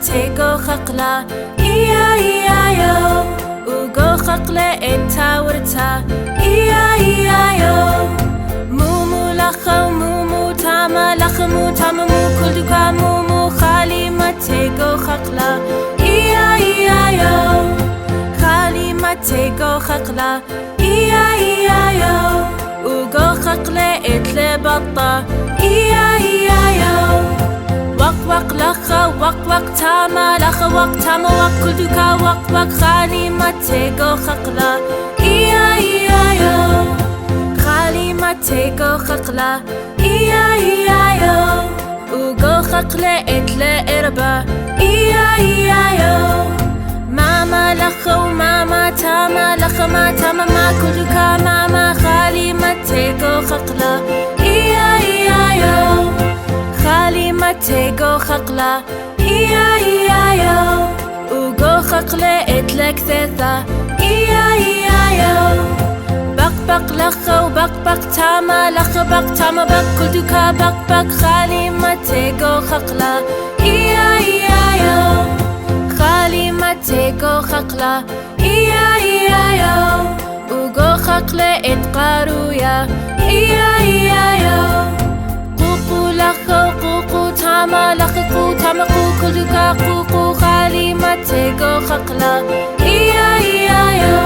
تيجو خقلا إيا إيا يو وجو خقلة إنتا ورتا إيا إيا يو مومو لخو مومو تاما لخمو تاما مو كل دكا مومو خالي ما تيجو خقلا إيا إيا يو خالي ما تيجو خقلا إيا إيا يو وجو خقلة إتل بطة إيا إيا يو وق لخا وق تاما لخا وق تاما وق كل دكا وق خالي ما تيجو خقلا إيا إيا يو خالي ما تيجو خقلا إيا إيا يو وجو خقلة إتل إربا إيا إيا يو ماما لخو ماما تاما لخا ما تاما ما كل دكا ماما خالي ما تيجو خقلا إيا إيا يو خالي ما تيجو خقلا إيا إيا يو وجو خقلة إتلك ثيثا إيا إيا يو بق لخو بق تاما لخ بق تاما بق كل دكا بق خالي ما تيجو خقلا إيا إيا يو خالي ما تيجو خقلا إيا إيا يو وجو خقلة إتقارويا إيا إيا يو قوقو تاما لخ قو تاما قو كل دكا قوقو خالي ما تيجو خقلا إيا إيا يو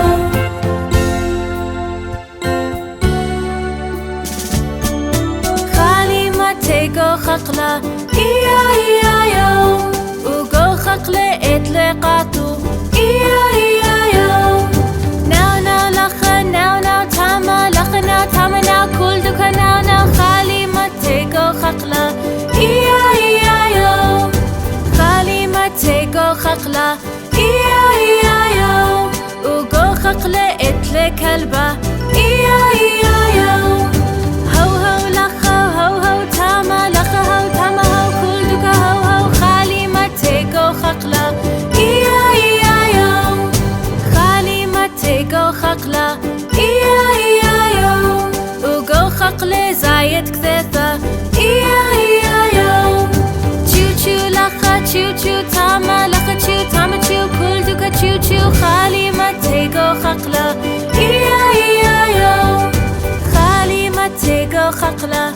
خالي ما تيجو خقلا إيا إيا يو وجو خقلة إتلقاتو إيا إيا يو ناو لخ ناو تاما لخ ناو تاما ناو كل دكا ناو خالي ما تيجو خقلا إيا إيا يو خالي ما تيجو خقلا إيا إيا يو وجو خقلة إتل كلبة إيا إيا يو هو لخ هو تاما لخ هو تاما هو كل دكا هو خالي ما تيجو خقلا إيا إيا يو خالي ما تيجو خقلا إيا إيا يو وجو خقلة زايد كثيثة إيا إيا يو تشو لخا تشو تاما لخا تاما كل دكا تشو خالي ما تيجو خقلا إيا إيا يو خالي ما تيجو خقلا